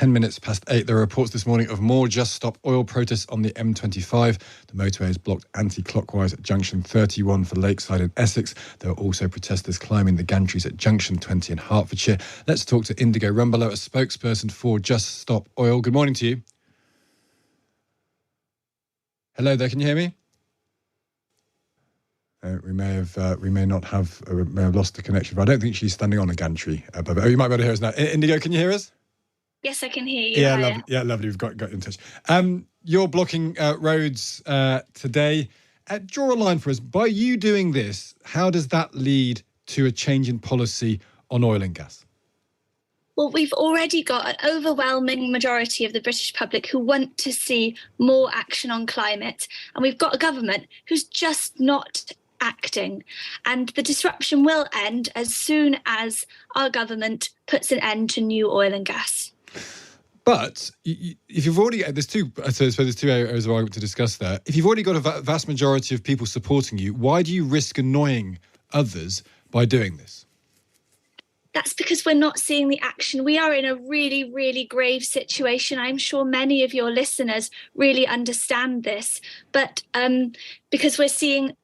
10 minutes past 8. There are reports this morning of more Just Stop Oil protests on the M25. The motorway is blocked anti-clockwise at junction 31 for Lakeside in Essex. There are also protesters climbing the gantries at junction 20 in Hertfordshire. Let's talk to Indigo Rumbelow, a spokesperson for Just Stop Oil. Good morning to you. Hello there, can you hear me? We may have lost the connection, but I don't think she's standing on a gantry. But you might be able to hear us now. Indigo, can you hear us? Yes, I can hear you. Yeah, lovely. We've got in touch. You're blocking roads today. Draw a line for us. By you doing this, how does that lead to a change in policy on oil and gas? Well, we've already got an overwhelming majority of the British public who want to see more action on climate. And we've got a government who's just not acting. And the disruption will end as soon as our government puts an end to new oil and gas. But if you've already, there's two areas of argument to discuss there. If you've already got a vast majority of people supporting you, why do you risk annoying others by doing this? That's because we're not seeing the action. We are in a really, really grave situation. I'm sure many of your listeners really understand this, but because we're seeing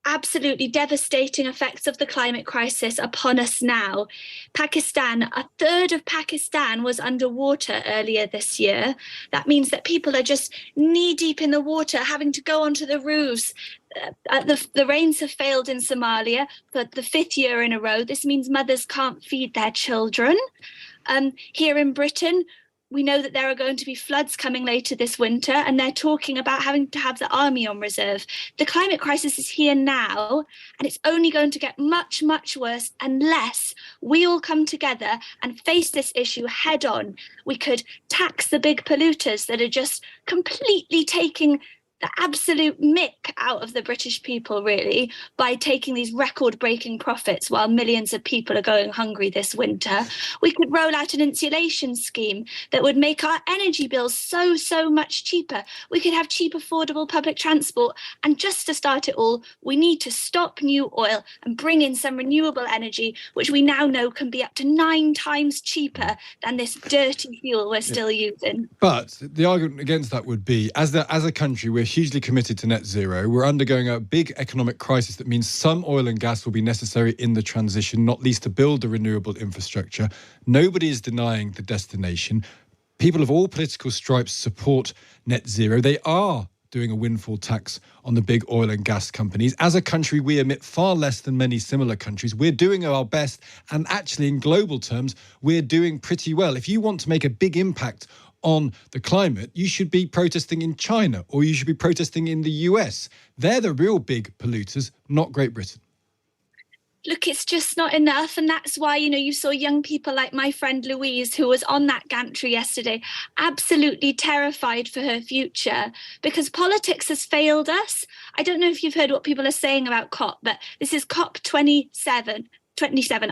absolutely devastating effects of the climate crisis upon us now. Pakistan, a third of Pakistan was underwater earlier this year. That means that people are just knee deep in the water, having to go onto the roofs. The rains have failed in Somalia for the 5th year in a row. This means mothers can't feed their children. Here in Britain, we know that there are going to be floods coming later this winter, and they're talking about having to have the army on reserve. The climate crisis is here now, and it's only going to get much, much worse unless we all come together and face this issue head on. We could tax the big polluters that are just completely taking the absolute mick out of the British people, really, by taking these record-breaking profits while millions of people are going hungry this winter. We could roll out an insulation scheme that would make our energy bills so much cheaper. We could have cheap, affordable public transport. And just to start it all, we need to stop new oil and bring in some renewable energy, which we now know can be up to 9 times cheaper than this dirty fuel we're still using. But the argument against that would be, as a country, we're hugely committed to net zero. We're undergoing a big economic crisis that means some oil and gas will be necessary in the transition, not least to build the renewable infrastructure. Nobody is denying the destination. People of all political stripes support net zero. They are doing a windfall tax on the big oil and gas companies. As a country, we emit far less than many similar countries. We're doing our best, and actually in global terms, we're doing pretty well. If you want to make a big impact on the climate, you should be protesting in China, or you should be protesting in the US. They're the real big polluters, not Great Britain. Look, it's just not enough. And that's why, you saw young people like my friend Louise, who was on that gantry yesterday, absolutely terrified for her future because politics has failed us. I don't know if you've heard what people are saying about COP, but this is COP 27.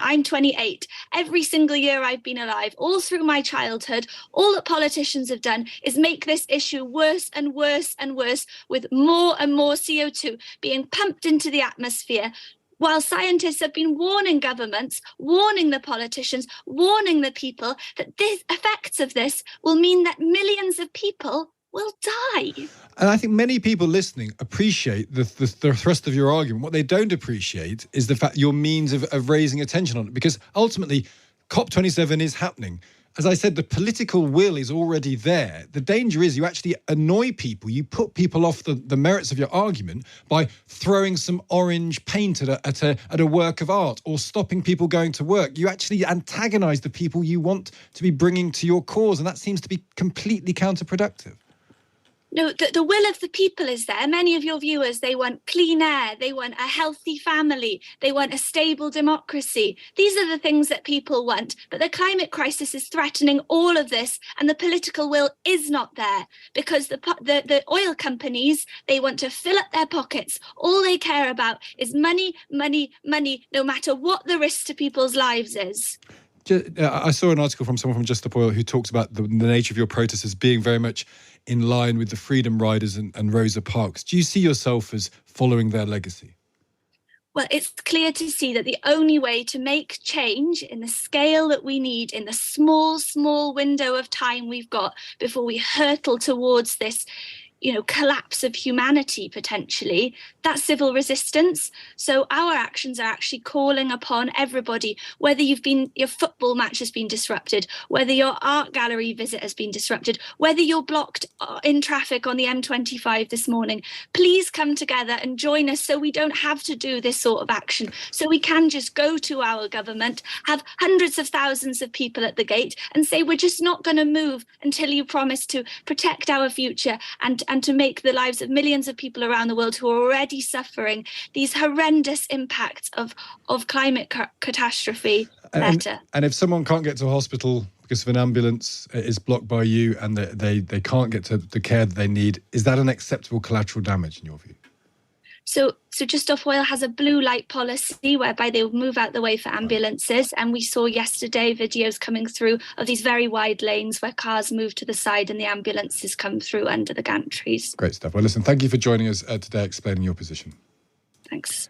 I'm 28. Every single year I've been alive, all through my childhood, all that politicians have done is make this issue worse and worse and worse, with more and more CO2 being pumped into the atmosphere. While scientists have been warning governments, warning the politicians, warning the people that the effects of this will mean that millions of people will die. And I think many people listening appreciate the thrust of your argument. What they don't appreciate is the fact your means of raising attention on it, because ultimately COP27 is happening. As I said, the political will is already there. The danger is you actually annoy people. You put people off the merits of your argument by throwing some orange paint at a work of art, or stopping people going to work. You actually antagonize the people you want to be bringing to your cause, and that seems to be completely counterproductive. No, the will of the people is there. Many of your viewers, they want clean air, they want a healthy family, they want a stable democracy. These are the things that people want. But the climate crisis is threatening all of this, and the political will is not there because the oil companies, they want to fill up their pockets. All they care about is money, money, money, no matter what the risk to people's lives is. I saw an article from someone from Just Stop Oil who talks about the nature of your protests as being very much in line with the Freedom Riders and Rosa Parks. Do you see yourself as following their legacy? Well, it's clear to see that the only way to make change in the scale that we need, in the small, small window of time we've got before we hurtle towards this, collapse of humanity potentially, that's civil resistance. So our actions are actually calling upon everybody, whether your football match has been disrupted, whether your art gallery visit has been disrupted, whether you're blocked in traffic on the M25 this morning, please come together and join us so we don't have to do this sort of action. So we can just go to our government, have hundreds of thousands of people at the gate and say, we're just not going to move until you promise to protect our future and to make the lives of millions of people around the world who are already suffering these horrendous impacts of climate catastrophe better. And if someone can't get to a hospital because of an ambulance is blocked by you and they can't get to the care that they need, is that an acceptable collateral damage in your view? So Just Off Oil has a blue light policy whereby they will move out the way for ambulances. And we saw yesterday videos coming through of these very wide lanes where cars move to the side and the ambulances come through under the gantries. Great stuff. Well, listen, thank you for joining us today explaining your position. Thanks.